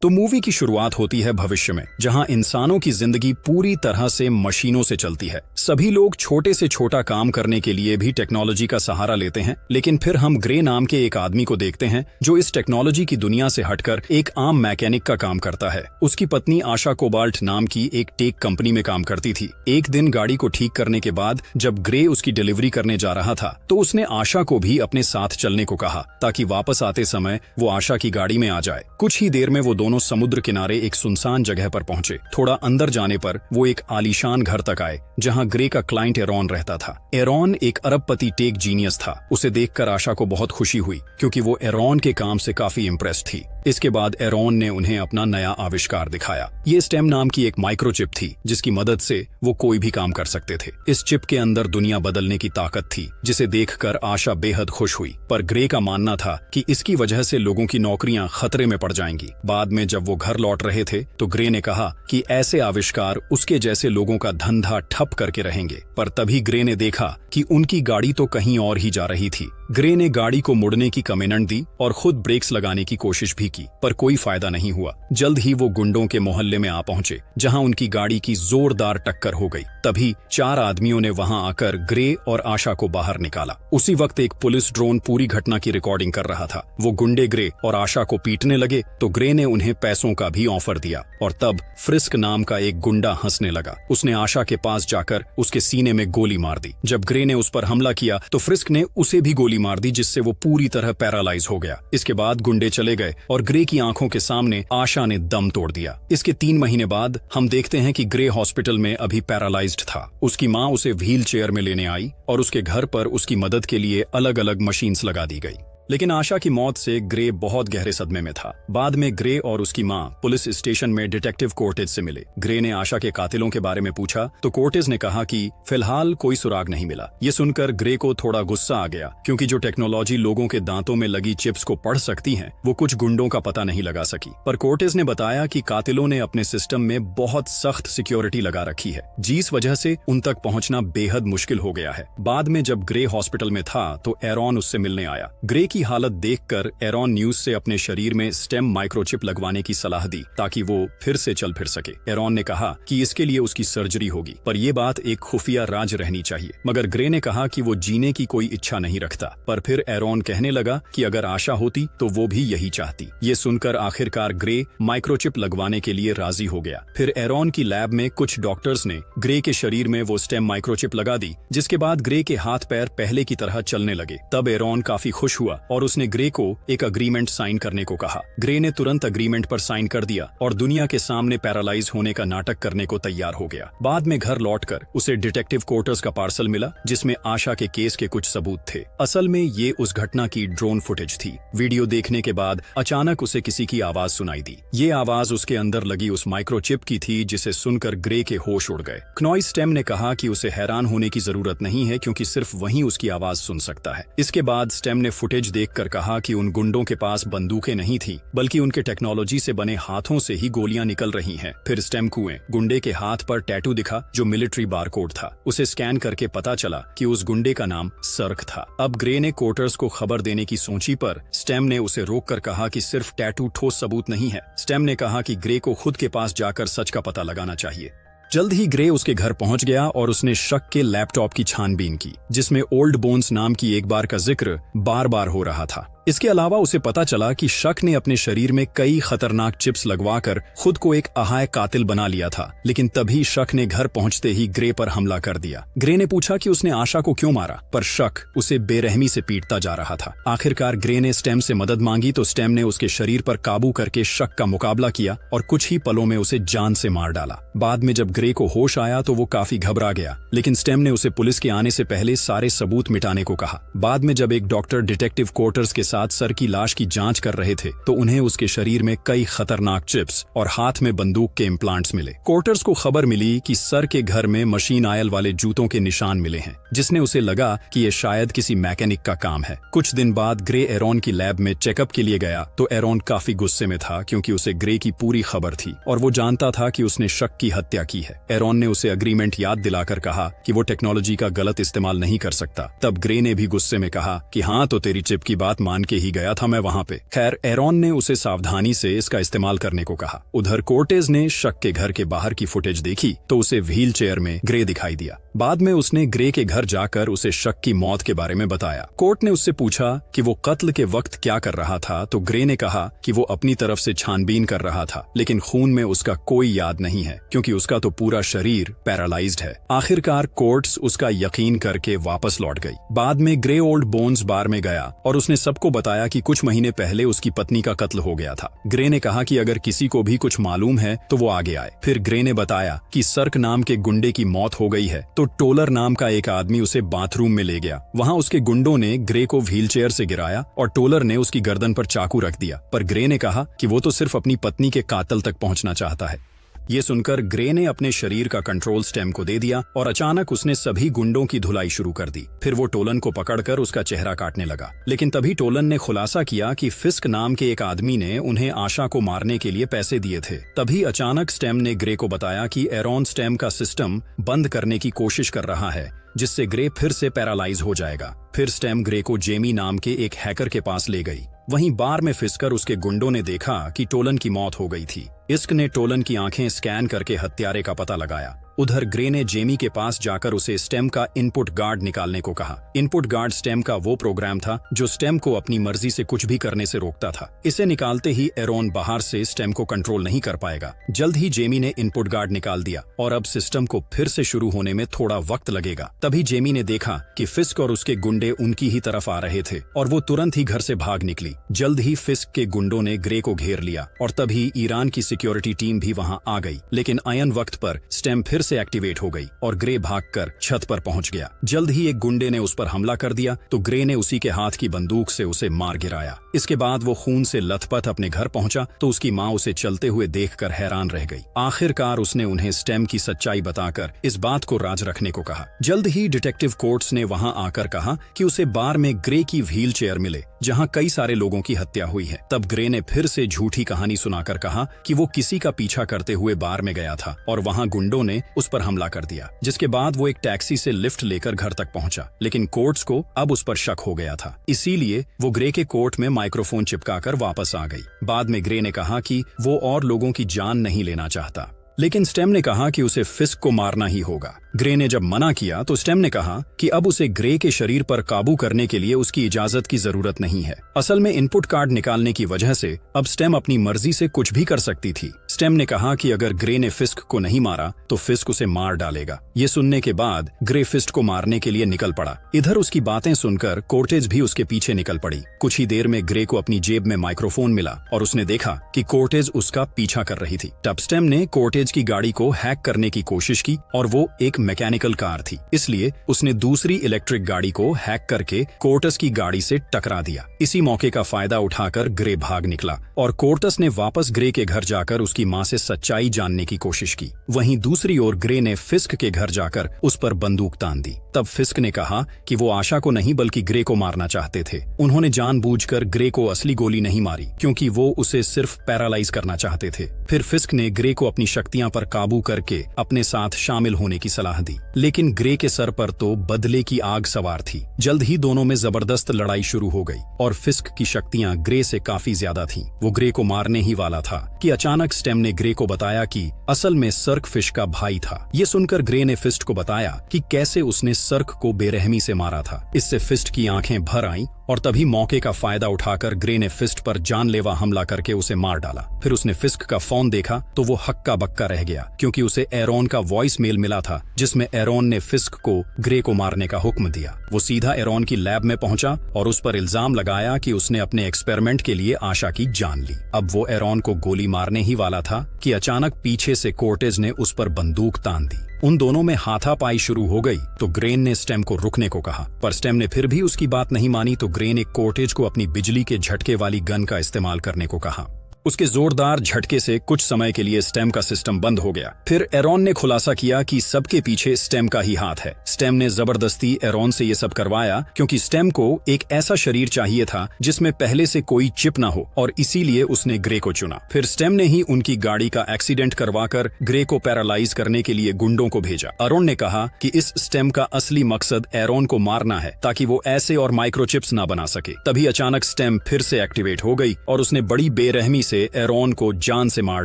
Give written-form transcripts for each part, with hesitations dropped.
तो मूवी की शुरुआत होती है भविष्य में, जहां इंसानों की जिंदगी पूरी तरह से मशीनों से चलती है। सभी लोग छोटे से छोटा काम करने के लिए भी टेक्नोलॉजी का सहारा लेते हैं, लेकिन फिर हम ग्रे नाम के एक आदमी को देखते हैं जो इस टेक्नोलॉजी की दुनिया से हटकर एक आम मैकेनिक का काम करता है। उसकी पत्नी आशा कोबाल्ट नाम की एक टेक कंपनी में काम करती थी। एक दिन गाड़ी को ठीक करने के बाद जब ग्रे उसकी डिलीवरी करने जा रहा था तो उसने आशा को भी अपने साथ चलने को कहा, ताकि वापस आते समय वो आशा की गाड़ी में आ जाए। कुछ ही देर में वो दोनों समुद्र किनारे एक सुनसान जगह पर पहुंचे। थोड़ा अंदर जाने पर वो एक आलीशान घर तक आए, जहां ग्रे का क्लाइंट एरॉन रहता था। एरॉन एक अरबपति टेक जीनियस था। उसे देखकर आशा को बहुत खुशी हुई, क्योंकि वो एरॉन के काम से काफी इम्प्रेस थी। इसके बाद एरॉन ने उन्हें अपना नया आविष्कार दिखाया। ये स्टेम नाम की एक माइक्रोचिप थी, जिसकी मदद से वो कोई भी काम कर सकते थे। इस चिप के अंदर दुनिया बदलने की ताकत थी, जिसे देखकर आशा बेहद खुश हुई। पर ग्रे का मानना था कि इसकी वजह से लोगों की नौकरियां खतरे में पड़ जाएंगी। बाद में जब वो घर लौट रहे थे तो ग्रे ने कहा कि ऐसे आविष्कार उसके जैसे लोगों का धंधा ठप करके रहेंगे। पर तभी ग्रे ने देखा कि उनकी गाड़ी तो कहीं और ही जा रही थी। ग्रे ने गाड़ी को मुड़ने की कमेंट दी और खुद ब्रेक्स लगाने की कोशिश भी की, पर कोई फायदा नहीं हुआ। जल्द ही वो गुंडों के मोहल्ले में आ पहुंचे, जहां उनकी गाड़ी की जोरदार टक्कर हो गई। तभी 4 आदमियों ने वहां आकर ग्रे और आशा को बाहर निकाला। उसी वक्त एक पुलिस ड्रोन पूरी घटना की रिकॉर्डिंग कर रहा था। वो गुंडे ग्रे और आशा को पीटने लगे तो ग्रे ने उन्हें पैसों का भी ऑफर दिया, और तब फ्रिस्क नाम का एक गुंडा हंसने लगा। उसने आशा के पास जाकर उसके सीने में गोली मार दी। जब ग्रे ने उस पर हमला किया तो फ्रिस्क ने उसे भी गोली मार दी, जिससे वो पूरी तरह पैरालाइज हो गया। इसके बाद गुंडे चले गए और ग्रे की आंखों के सामने आशा ने दम तोड़ दिया। इसके 3 महीने बाद हम देखते हैं कि ग्रे हॉस्पिटल में अभी पैरालाइज्ड था। उसकी माँ उसे व्हील चेयर में लेने आई और उसके घर पर उसकी मदद के लिए अलग अलग मशीन्स लगा दी गई। लेकिन आशा की मौत से ग्रे बहुत गहरे सदमे में था। बाद में ग्रे और उसकी माँ पुलिस स्टेशन में डिटेक्टिव कोर्टेज से मिले। ग्रे ने आशा के कातिलों के बारे में पूछा तो कोर्टेज ने कहा कि फिलहाल कोई सुराग नहीं मिला। ये सुनकर ग्रे को थोड़ा गुस्सा आ गया, क्योंकि जो टेक्नोलॉजी लोगों के दांतों में लगी चिप्स को पढ़ सकती है, वो कुछ गुंडों का पता नहीं लगा सकी। पर कोर्टेज ने बताया कि कातिलों ने अपने सिस्टम में बहुत सख्त सिक्योरिटी लगा रखी है, जिस वजह से उन तक पहुंचना बेहद मुश्किल हो गया है। बाद में जब ग्रे हॉस्पिटल में था तो एरॉन उससे मिलने आया। ग्रे की हालत देखकर एरॉन न्यूज से अपने शरीर में स्टेम माइक्रोचिप लगवाने की सलाह दी, ताकि वो फिर से चल फिर सके। एरॉन ने कहा कि इसके लिए उसकी सर्जरी होगी, पर यह बात एक खुफिया राज रहनी चाहिए। मगर ग्रे ने कहा कि वो जीने की कोई इच्छा नहीं रखता। पर फिर एरॉन कहने लगा कि अगर आशा होती तो वो भी यही चाहती। ये सुनकर आखिरकार ग्रे माइक्रोचिप लगवाने के लिए राजी हो गया। फिर एरॉन की लैब में कुछ डॉक्टर्स ने ग्रे के शरीर में वो स्टेम माइक्रोचिप लगा दी, जिसके बाद ग्रे के हाथ पैर पहले की तरह चलने लगे। तब एरॉन काफी खुश हुआ और उसने ग्रे को एक अग्रीमेंट साइन करने को कहा। ग्रे ने तुरंत अग्रीमेंट पर साइन कर दिया और दुनिया के सामने पैरालाइज होने का नाटक करने को तैयार हो गया। बाद में घर लौटकर उसे डिटेक्टिव क्वार्टर्स का पार्सल मिला, जिसमें आशा के केस के कुछ सबूत थे। असल में ये उस घटना की ड्रोन फुटेज थी। वीडियो देखने के बाद अचानक उसे किसी की आवाज सुनाई दी। ये आवाज उसके अंदर लगी उस माइक्रोचिप की थी, जिसे सुनकर ग्रे के होश उड़ गए। क्नॉय स्टेम ने कहा कि उसे हैरान होने की जरूरत नहीं है, क्योंकि सिर्फ वही उसकी आवाज सुन सकता है। इसके बाद स्टेम ने फुटेज देखकर कहा कि उन गुंडों के पास बंदूकें नहीं थी, बल्कि उनके टेक्नोलॉजी से बने हाथों से ही गोलियां निकल रही हैं। फिर स्टेम कुएं गुंडे के हाथ पर टैटू दिखा, जो मिलिट्री बारकोड था। उसे स्कैन करके पता चला कि उस गुंडे का नाम सर्क था। अब ग्रे ने कोर्टर्स को खबर देने की सोची, पर स्टेम ने उसे रोककर कहा कि सिर्फ टैटू ठोस सबूत नहीं है। स्टेम ने कहा कि ग्रे को खुद के पास जाकर सच का पता लगाना चाहिए। जल्द ही ग्रे उसके घर पहुंच गया और उसने शक के लैपटॉप की छानबीन की, जिसमें ओल्ड बोन्स नाम की एक बार का जिक्र बार बार हो रहा था। इसके अलावा उसे पता चला कि शक ने अपने शरीर में कई खतरनाक चिप्स लगवाकर खुद को एक अहाय कातिल बना लिया था। लेकिन तभी शक ने घर पहुंचते ही ग्रे पर हमला कर दिया। ग्रे ने पूछा कि उसने आशा को क्यों मारा, पर शक उसे बेरहमी से पीटता जा रहा था। आखिरकार ग्रे ने स्टेम से मदद मांगी तो स्टेम ने उसके शरीर पर काबू करके शक का मुकाबला किया और कुछ ही पलों में उसे जान से मार डाला। बाद में जब ग्रे को होश आया तो वो काफी घबरा गया, लेकिन स्टेम ने उसे पुलिस के आने से पहले सारे सबूत मिटाने को कहा। बाद में जब एक डॉक्टर डिटेक्टिव क्वार्टर्स के साथ सर की लाश की जांच कर रहे थे तो उन्हें उसके शरीर में कई खतरनाक चिप्स और हाथ में बंदूक के इम्प्लांट्स मिले। क्वार्टर्स को खबर मिली कि सर के घर में मशीन आयल वाले जूतों के निशान मिले हैं, जिसने उसे लगा कि ये शायद किसी मैकेनिक का काम है। कुछ दिन बाद ग्रे एरॉन की लैब में चेकअप के लिए गया तो एरॉन काफी गुस्से में था, क्योंकि उसे ग्रे की पूरी खबर थी और वो जानता था कि उसने शक की हत्या की है। एरॉन ने उसे अग्रीमेंट याद दिलाकर कहा कि वो टेक्नोलॉजी का गलत इस्तेमाल नहीं कर सकता। तब ग्रे ने भी गुस्से में कहा कि हाँ, तो तेरी चिप की बात मान के ही गया था मैं वहां पे। खैर, एरॉन ने उसे सावधानी से इसका इस्तेमाल करने को कहा। उधर कोर्टेज ने शक के घर के बाहर की फुटेज देखी तो उसे व्हील चेयर में ग्रे दिखाई दिया। बाद में उसने ग्रे के घर जाकर उसे शक की मौत के बारे में बताया। कोर्ट ने उससे पूछा कि वो कत्ल के वक्त क्या कर रहा था, तो ग्रे ने कहा कि वो अपनी तरफ से छानबीन कर रहा था, लेकिन खून में उसका कोई याद नहीं है क्योंकि उसका तो पूरा शरीर पैरालाइज्ड है। आखिरकार कोर्ट्स उसका यकीन करके वापस लौट गई। बाद में ग्रे ओल्ड बोन्स बार में गया और उसने सबको बताया कि कुछ महीने पहले उसकी पत्नी का कत्ल हो गया था। ग्रे ने कहा कि अगर किसी को भी कुछ मालूम है तो वो आगे आए। फिर ग्रे ने बताया कि सर्क नाम के गुंडे की मौत हो गई है, तो टोलर नाम का एक आदमी उसे बाथरूम में ले गया। वहां उसके गुंडों ने ग्रे को व्हीलचेयर से गिराया और टोलर ने उसकी गर्दन पर चाकू रख दिया। पर ग्रे ने कहा कि वो तो सिर्फ अपनी पत्नी के कातल तक पहुंचना चाहता है। ये सुनकर ग्रे ने अपने शरीर का कंट्रोल स्टेम को दे दिया और अचानक उसने सभी गुंडों की धुलाई शुरू कर दी। फिर वो टोलन को पकड़कर उसका चेहरा काटने लगा, लेकिन तभी टोलन ने खुलासा किया कि फिस्क नाम के एक आदमी ने उन्हें आशा को मारने के लिए पैसे दिए थे। तभी अचानक स्टेम ने ग्रे को बताया कि एरॉन स्टेम का सिस्टम बंद करने की कोशिश कर रहा है, जिससे ग्रे फिर से पैरालाइज हो जाएगा। फिर स्टेम ग्रे को जेमी नाम के एक हैकर के पास ले गई। वहीं बार में फिसकर उसके गुंडों ने देखा कि टोलन की मौत हो गई थी। इस्क ने टोलन की आंखें स्कैन करके हत्यारे का पता लगाया। उधर ग्रे ने जेमी के पास जाकर उसे स्टेम का इनपुट गार्ड निकालने को कहा। इनपुट गार्ड स्टेम का वो प्रोग्राम था जो स्टेम को अपनी मर्जी से कुछ भी करने से रोकता था। इसे निकालते ही एरॉन बाहर से स्टेम को कंट्रोल नहीं कर पाएगा। जल्द ही जेमी ने इनपुट गार्ड निकाल दिया और अब सिस्टम को फिर से शुरू होने में थोड़ा वक्त लगेगा। तभी जेमी ने देखा कि फिस्क और उसके गुंडे उनकी ही तरफ आ रहे थे और वो तुरंत ही घर से भाग निकली। जल्द ही फिस्क के गुंडों ने ग्रे को घेर लिया और तभी ईरान की सिक्योरिटी टीम भी वहां आ गई। लेकिन आयन वक्त पर स्टेम फिर से एक्टिवेट हो गई और ग्रे भागकर छत पर पहुंच गया। जल्द ही एक गुंडे ने उस पर हमला कर दिया तो ग्रे ने उसी के हाथ की बंदूक से उसे मार गिराया। इसके बाद वो खून से लथपथ अपने घर पहुंचा तो उसकी माँ उसे चलते हुए देखकर हैरान रह गई। आखिरकार उसने उन्हें स्टेम की सच्चाई बताकर इस बात को राज रखने को कहा। जल्द ही डिटेक्टिव कोर्ट्स ने वहां आकर कहा कि उसे बार में ग्रे की व्हील चेयर मिले जहां कई सारे लोगों की हत्या हुई है। तब ग्रे ने फिर से झूठी कहानी सुनाकर कहा कि वो किसी का पीछा करते हुए बार में गया था और वहां गुंडों ने उस पर हमला कर दिया, जिसके बाद वो एक टैक्सी से लिफ्ट लेकर घर तक पहुंचा। लेकिन कोर्ट्स को अब उस पर शक हो गया था, इसीलिए वो ग्रे के कोट में माइक्रोफोन चिपकाकर वापस आ गई। बाद में ग्रे ने कहा कि वो और लोगों की जान नहीं लेना चाहता, लेकिन स्टेम ने कहा कि उसे फिस्क को मारना ही होगा। ग्रे ने जब मना किया तो स्टेम ने कहा कि अब उसे ग्रे के शरीर पर काबू करने के लिए उसकी इजाजत की जरूरत नहीं है। असल में इनपुट कार्ड निकालने की वजह से अब स्टेम अपनी मर्जी से कुछ भी कर सकती थी। स्टेम ने कहा कि अगर ग्रे ने फिस्क को नहीं मारा तो फिस्क उसे मार डालेगा। ये सुनने के बाद ग्रे फिस्ट को मारने के लिए निकल पड़ा। इधर उसकी बातें सुनकर कोर्टेज भी उसके पीछे निकल पड़ी। कुछ ही देर में ग्रे को अपनी जेब में माइक्रोफोन मिला और उसने देखा कि कोर्टेज उसका पीछा कर रही थी। तब स्टेम ने कोर्टेज की गाड़ी को हैक करने की कोशिश की और वो एक मैकेनिकल कार थी, इसलिए उसने दूसरी इलेक्ट्रिक गाड़ी को हैक करके कोर्टस की गाड़ी से टकरा दिया। इसी मौके का फायदा उठाकर ग्रे भाग निकला और कोर्टस ने वापस ग्रे के घर जाकर उसकी मां से सच्चाई जानने की कोशिश की। वहीं दूसरी ओर ग्रे ने फिस्क के घर जाकर उस पर बंदूक तान दी। तब फिस्क ने कहा कि वो आशा को नहीं बल्कि ग्रे को मारना चाहते थे। उन्होंने जानबूझकर ग्रे को असली गोली नहीं मारी क्योंकि वो उसे सिर्फ पैरालाइज करना चाहते थे। फिर फिस्क ने ग्रे को अपनी शक्तियां पर काबू करके अपने साथ शामिल होने की सलाह दी, लेकिन ग्रे के सर पर तो बदले की आग सवार थी। जल्द ही दोनों में जबरदस्त लड़ाई शुरू हो गई और फिस्क की शक्तियां ग्रे से काफी ज्यादा थीं। वो ग्रे को मारने ही वाला था कि अचानक स्टेम ने ग्रे को बताया कि असल में सर्क फिश का भाई था। ये सुनकर ग्रे ने फिस्ट को बताया कि कैसे उसने सर्क को बेरहमी से मारा था। इससे फिस्ट की आंखें भर आईं और तभी मौके का फायदा उठाकर ग्रे ने फिस्ट पर जानलेवा हमला करके उसे मार डाला। फिर उसने फिस्क का फोन देखा तो वो हक्का बक्का रह गया क्योंकि उसे एरॉन का वॉइस मेल मिला था जिसमें एरॉन ने फिस्क को ग्रे को मारने का हुक्म दिया। वो सीधा एरॉन की लैब में पहुंचा और उस पर इल्जाम लगाया कि उसने अपने एक्सपेरिमेंट के लिए आशा की जान ली। अब वो एरॉन को गोली मारने ही वाला था कि अचानक पीछे से कोर्टेज ने उस पर बंदूक तान दी। उन दोनों में हाथापाई शुरू हो गई तो ग्रेन ने स्टेम को रुकने को कहा, पर स्टेम ने फिर भी उसकी बात नहीं मानी तो ग्रे ने कोर्टेज को अपनी बिजली के झटके वाली गन का इस्तेमाल करने को कहा। उसके जोरदार झटके से कुछ समय के लिए स्टेम का सिस्टम बंद हो गया। फिर एरॉन ने खुलासा किया कि सबके पीछे स्टेम का ही हाथ है। स्टेम ने जबरदस्ती एरॉन से ये सब करवाया क्योंकि स्टेम को एक ऐसा शरीर चाहिए था जिसमें पहले से कोई चिप ना हो, और इसीलिए उसने ग्रे को चुना। फिर स्टेम ने ही उनकी गाड़ी का एक्सीडेंट करवाकर ग्रे को पैरालाइज करने के लिए गुंडों को भेजा। एरॉन ने कहा कि इस स्टेम का असली मकसद एरॉन को मारना है ताकि वो ऐसे और माइक्रोचिप्स ना बना सके। तभी अचानक स्टेम फिर से एक्टिवेट हो गई और उसने बड़ी बेरहमी से एरॉन को जान से मार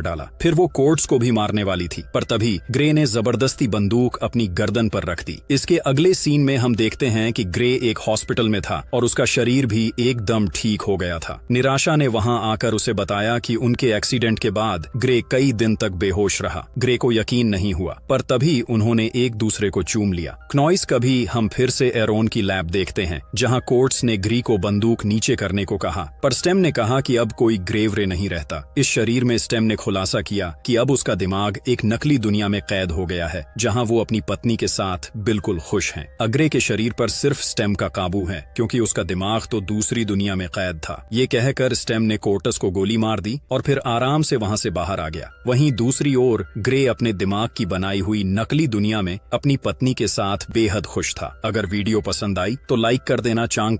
डाला। फिर वो कोर्ट्स को भी मारने वाली थी, पर तभी ग्रे ने जबरदस्ती बंदूक अपनी गर्दन पर रख दी। इसके अगले सीन में हम देखते हैं कि ग्रे एक हॉस्पिटल में था और उसका शरीर भी एकदम ठीक हो गया था। निराशा ने वहां आकर उसे बताया कि उनके एक्सीडेंट के बाद ग्रे कई दिन तक बेहोश रहा। ग्रे को यकीन नहीं हुआ, पर तभी उन्होंने एक दूसरे को चूम लिया। क्नॉइस कभी हम फिर से एरॉन की लैब देखते हैं जहां कोर्ट्स ने ग्री को बंदूक नीचे करने को कहा, पर स्टेम ने कहा कि अब कोई ग्रेवरे नहीं रहता। इस शरीर में स्टेम ने खुलासा किया कि अब उसका दिमाग एक नकली दुनिया में कैद हो गया है जहां वो अपनी पत्नी के साथ बिल्कुल खुश हैं। अग्रे के शरीर पर सिर्फ स्टेम का काबू है क्योंकि उसका दिमाग तो दूसरी दुनिया में कैद था। ये कहकर स्टेम ने कोर्टस को गोली मार दी और फिर आराम से वहां से बाहर आ गया। वहीं दूसरी ओर ग्रे अपने दिमाग की बनाई हुई नकली दुनिया में अपनी पत्नी के साथ बेहद खुश था। अगर वीडियो पसंद आई तो लाइक कर देना। चांग